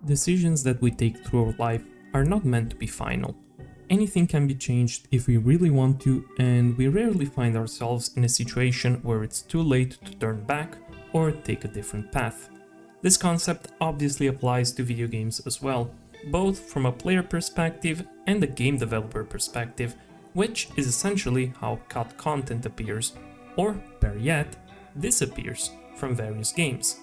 Decisions that we take through our life are not meant to be final. Anything can be changed if we really want to, and we rarely find ourselves in a situation where it's too late to turn back or take a different path. This concept obviously applies to video games as well, both from a player perspective and a game developer perspective, which is essentially how cut content appears, or better yet, disappears from various games.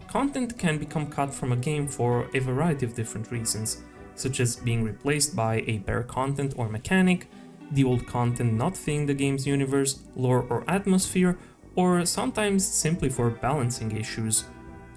Content can become cut from a game for a variety of different reasons, such as being replaced by a better content or mechanic, the old content not fitting the game's universe, lore or atmosphere, or sometimes simply for balancing issues.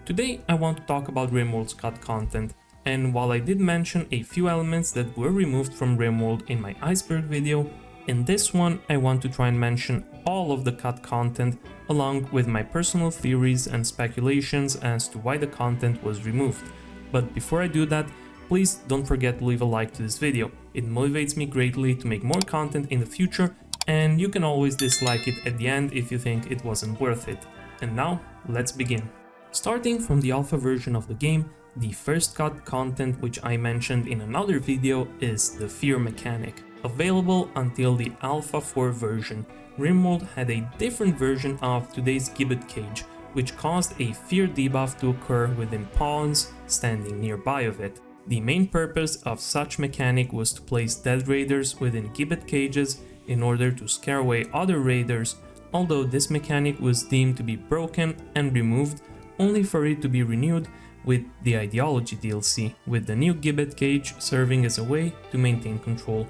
Today I want to talk about Rimworld's cut content, and while I did mention a few elements that were removed from Rimworld in my iceberg video, in this one I want to try and mention all of the cut content along with my personal theories and speculations as to why the content was removed. But before I do that, please don't forget to leave a like to this video. It motivates me greatly to make more content in the future, and you can always dislike it at the end if you think it wasn't worth it. And now, let's begin. Starting from the alpha version of the game, the first cut content which I mentioned in another video is the fear mechanic. Available until the Alpha 4 version, Rimworld had a different version of today's Gibbet cage, which caused a fear debuff to occur within pawns standing nearby of it. The main purpose of such mechanic was to place dead raiders within Gibbet cages in order to scare away other raiders, although this mechanic was deemed to be broken and removed, only for it to be renewed with the Ideology DLC, with the new Gibbet cage serving as a way to maintain control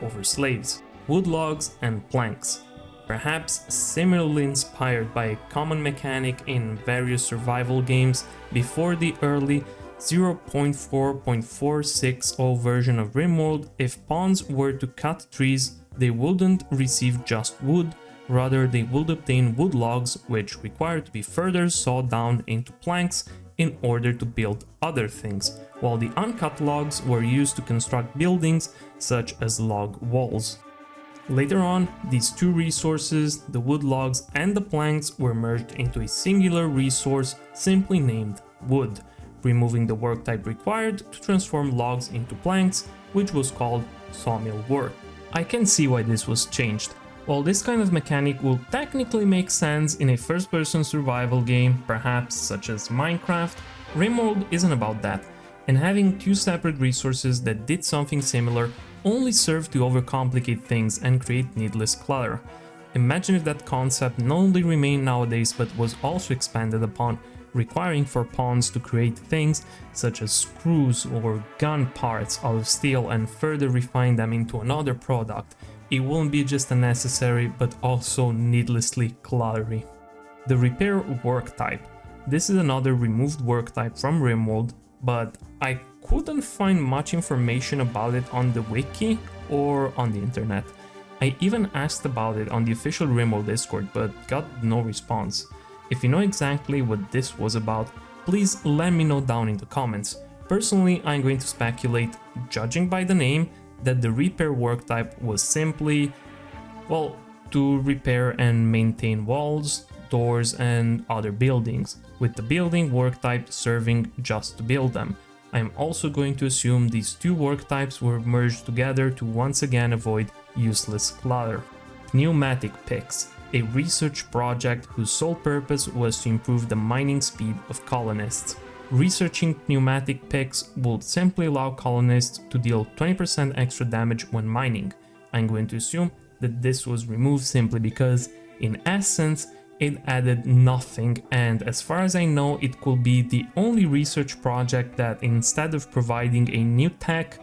over slaves, wood logs and planks. Perhaps similarly inspired by a common mechanic in various survival games before the early 0.4.460 version of Rimworld, if pawns were to cut trees, they wouldn't receive just wood, rather they would obtain wood logs, which required to be further sawed down into planks in order to build other things, while the uncut logs were used to construct buildings such as log walls. Later on, these two resources, the wood logs and the planks, were merged into a singular resource simply named wood, removing the work type required to transform logs into planks, which was called sawmill work. I can see why this was changed. While this kind of mechanic will technically make sense in a first-person survival game, perhaps such as Minecraft, Rimworld isn't about that, and having two separate resources that did something similar only served to overcomplicate things and create needless clutter. Imagine if that concept not only remained nowadays but was also expanded upon, requiring for pawns to create things such as screws or gun parts out of steel and further refine them into another product. It won't be just unnecessary but also needlessly cluttery. The repair work type. This is another removed work type from Rimworld, but I couldn't find much information about it on the wiki or on the internet. I even asked about it on the official Rimworld Discord but got no response. If you know exactly what this was about, please let me know down in the comments. Personally, I'm going to speculate, judging by the name, that the repair work type was simply, well, to repair and maintain walls, doors and other buildings, with the building work type serving just to build them. I am also going to assume these two work types were merged together to once again avoid useless clutter. Pneumatic picks, a research project whose sole purpose was to improve the mining speed of colonists. Researching pneumatic picks would simply allow colonists to deal 20% extra damage when mining. I'm going to assume that this was removed simply because, in essence, it added nothing, and as far as I know, it could be the only research project that, instead of providing a new tech,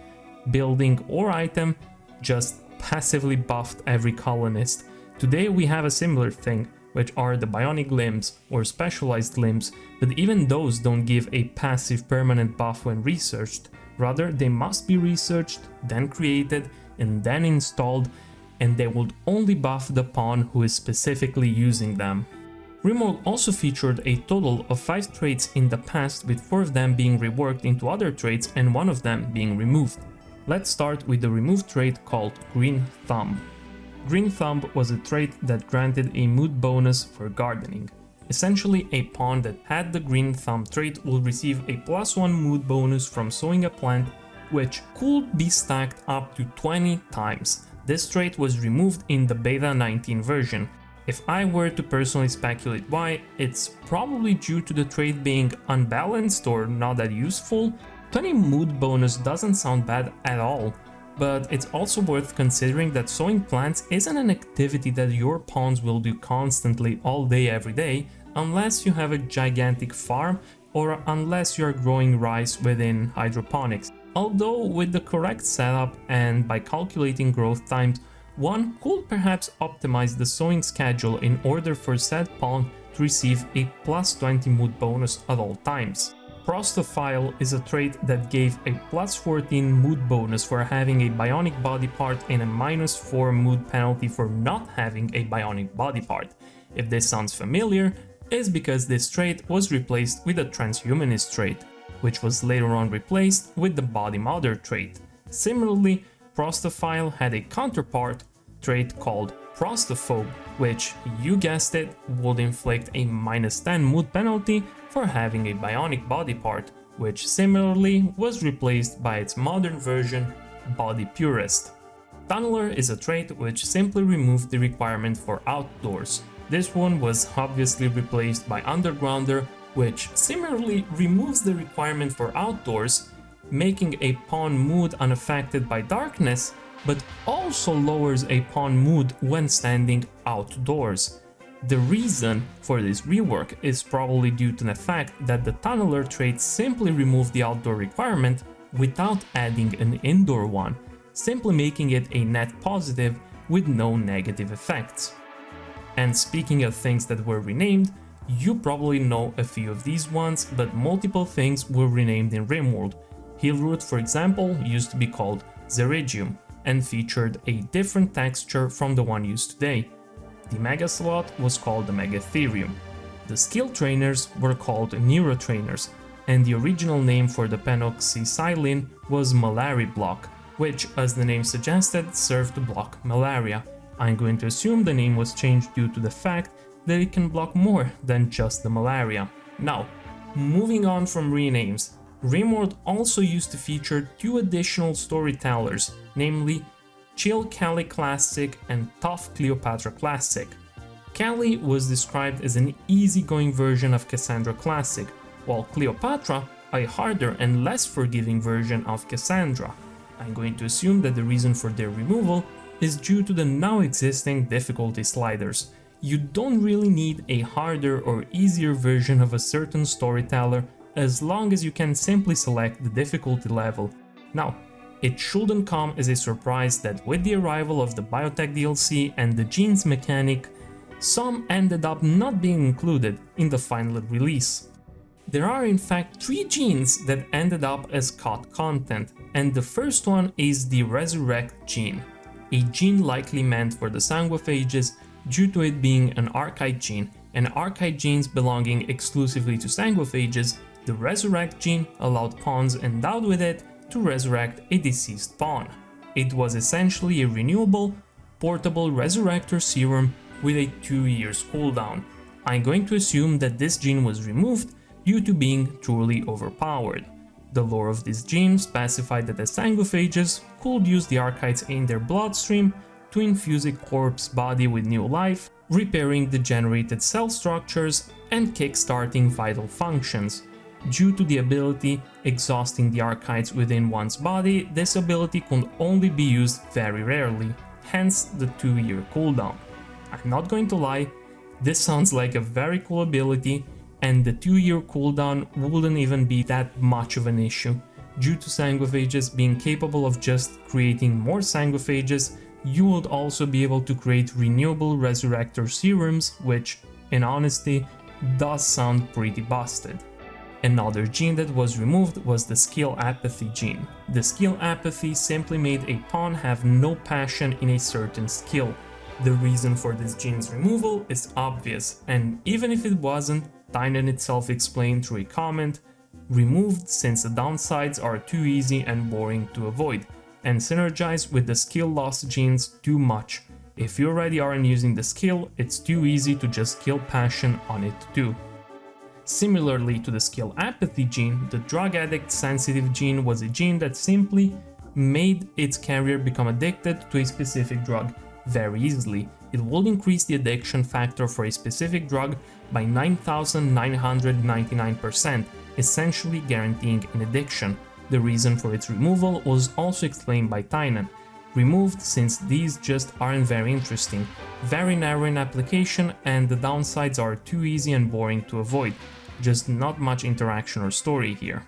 building or item, just passively buffed every colonist. Today we have a similar thing, which are the bionic limbs or specialized limbs, but even those don't give a passive permanent buff when researched. Rather, they must be researched, then created, and then installed, and they would only buff the pawn who is specifically using them. Rimworld also featured a total of 5 traits in the past, with 4 of them being reworked into other traits and 1 of them being removed. Let's start with the removed trait called Green Thumb. Green Thumb was a trait that granted a mood bonus for gardening. Essentially, a pawn that had the green thumb trait will receive a +1 mood bonus from sowing a plant, which could be stacked up to 20 times. This trait was removed in the beta 19 version. If I were to personally speculate why, it's probably due to the trait being unbalanced or not that useful. 20 mood bonus doesn't sound bad at all, but it's also worth considering that sowing plants isn't an activity that your pawns will do constantly all day every day, unless you have a gigantic farm or unless you're growing rice within hydroponics. Although with the correct setup and by calculating growth times, one could perhaps optimize the sowing schedule in order for said pawn to receive a +20 mood bonus at all times. Prostophile is a trait that gave a +14 mood bonus for having a bionic body part and a -4 mood penalty for not having a bionic body part. If this sounds familiar, it's because this trait was replaced with a transhumanist trait, which was later on replaced with the body mother trait. Similarly, Prostophile had a counterpart trait called Prostophobe, which, you guessed it, would inflict a -10 mood penalty for having a bionic body part, which similarly was replaced by its modern version, Body Purist. Tunneler is a trait which simply removed the requirement for outdoors. This one was obviously replaced by Undergrounder, which similarly removes the requirement for outdoors, making a pawn mood unaffected by darkness, but also lowers a pawn mood when standing outdoors. The reason for this rework is probably due to the fact that the Tunneler trait simply removed the outdoor requirement without adding an indoor one, simply making it a net positive with no negative effects. And speaking of things that were renamed, you probably know a few of these ones, but multiple things were renamed in Rimworld. Heelroot, for example, used to be called Zeridium and featured a different texture from the one used today. The Mega Slot was called the Megatherium. The Skill Trainers were called Neurotrainers, and the original name for the Penoxycyline was Malari-Block, which, as the name suggested, served to block malaria. I'm going to assume the name was changed due to the fact that it can block more than just the malaria. Now, moving on from renames, Rimworld also used to feature 2 additional Storytellers, namely Chill Callie Classic and Tough Cleopatra Classic. Callie was described as an easygoing version of Cassandra Classic, while Cleopatra a harder and less forgiving version of Cassandra. I'm going to assume that the reason for their removal is due to the now existing difficulty sliders. You don't really need a harder or easier version of a certain storyteller as long as you can simply select the difficulty level. Now, it shouldn't come as a surprise that with the arrival of the Biotech DLC and the genes mechanic, some ended up not being included in the final release. There are in fact 3 genes that ended up as cut content, and the first one is the Resurrect gene, a gene likely meant for the Sanguophages due to it being an archaid gene, and archaid genes belonging exclusively to Sanguophages. The Resurrect gene allowed pawns endowed with it to resurrect a deceased pawn. It was essentially a renewable, portable resurrector serum with a 2 years cooldown. I'm going to assume that this gene was removed due to being truly overpowered. The lore of this gene specified that the Sanguophages could use the archites in their bloodstream to infuse a corpse body with new life, repairing degenerated cell structures and kickstarting vital functions. Due to the ability exhausting the archites within one's body, this ability could only be used very rarely, hence the 2 year cooldown. I'm not going to lie, this sounds like a very cool ability, and the 2 year cooldown wouldn't even be that much of an issue. Due to Sanguophages being capable of just creating more Sanguophages, you would also be able to create renewable resurrector serums, which, in honesty, does sound pretty busted. Another gene that was removed was the Skill Apathy gene. The Skill Apathy simply made a pawn have no passion in a certain skill. The reason for this gene's removal is obvious, and even if it wasn't, Tynan itself explained through a comment, removed since the downsides are too easy and boring to avoid, and synergize with the skill loss genes too much. If you already aren't using the skill, it's too easy to just kill passion on it too. Similarly to the skill apathy gene, the drug addict sensitive gene was a gene that simply made its carrier become addicted to a specific drug very easily. It will increase the addiction factor for a specific drug by 9,999%, essentially guaranteeing an addiction. The reason for its removal was also explained by Tynan. Removed since these just aren't very interesting, very narrow in application, and the downsides are too easy and boring to avoid. Just not much interaction or story here.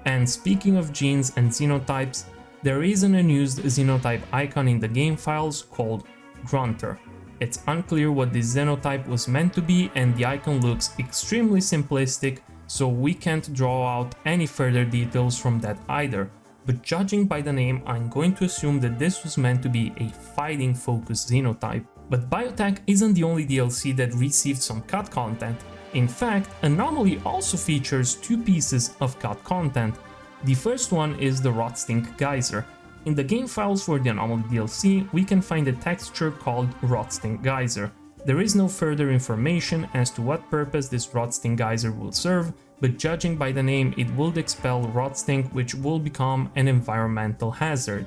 And speaking of genes and xenotypes, there is an unused xenotype icon in the game files called Grunter. It's unclear what this xenotype was meant to be, and the icon looks extremely simplistic, so we can't draw out any further details from that either. But judging by the name, I'm going to assume that this was meant to be a fighting focused xenotype. But Biotech isn't the only DLC that received some cut content. In fact, Anomaly also features 2 pieces of cut content. The first one is the Rotstink Geyser. In the game files for the Anomaly DLC, we can find a texture called Rotstink Geyser. There is no further information as to what purpose this Rotstink Geyser will serve, but judging by the name, it will expel Rotstink, which will become an environmental hazard.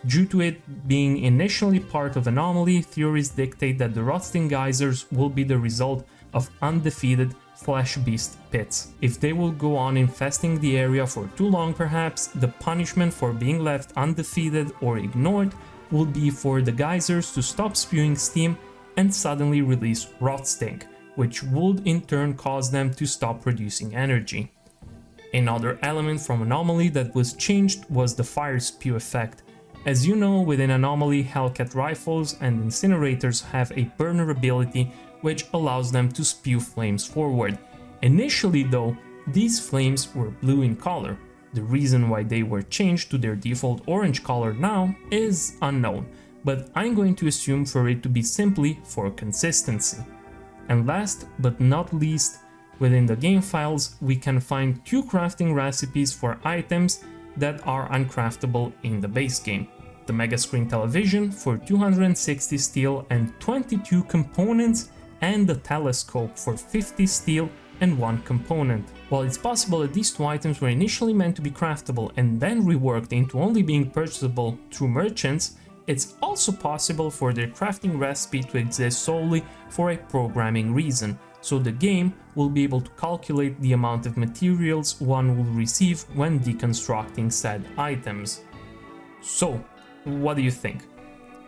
Due to it being initially part of Anomaly, theories dictate that the Rotstink Geysers will be the result of undefeated Flesh Beast pits. If they will go on infesting the area for too long perhaps, the punishment for being left undefeated or ignored will be for the geysers to stop spewing steam and suddenly release Rotstink, which would in turn cause them to stop producing energy. Another element from Anomaly that was changed was the fire spew effect. As you know, within Anomaly, Hellcat rifles and incinerators have a burner ability which allows them to spew flames forward. Initially though, these flames were blue in color. The reason why they were changed to their default orange color now is unknown, but I'm going to assume for it to be simply for consistency. And last but not least, within the game files we can find 2 crafting recipes for items that are uncraftable in the base game. The Mega Screen Television for 260 steel and 22 components, and the telescope for 50 steel and 1 component. While it's possible that these 2 items were initially meant to be craftable and then reworked into only being purchasable through merchants, it's also possible for their crafting recipe to exist solely for a programming reason, so the game will be able to calculate the amount of materials one will receive when deconstructing said items. So, what do you think?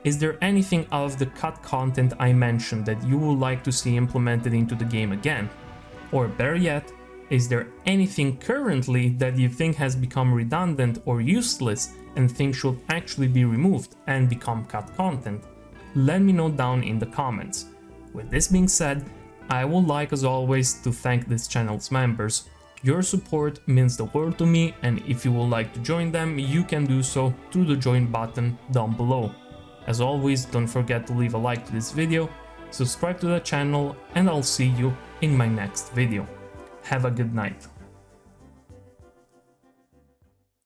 Is there anything out of the cut content I mentioned that you would like to see implemented into the game again? Or better yet, is there anything currently that you think has become redundant or useless and think should actually be removed and become cut content? Let me know down in the comments. With this being said, I would like as always to thank this channel's members. Your support means the world to me, and if you would like to join them, you can do so through the join button down below. As always, don't forget to leave a like to this video, subscribe to the channel, and I'll see you in my next video. Have a good night.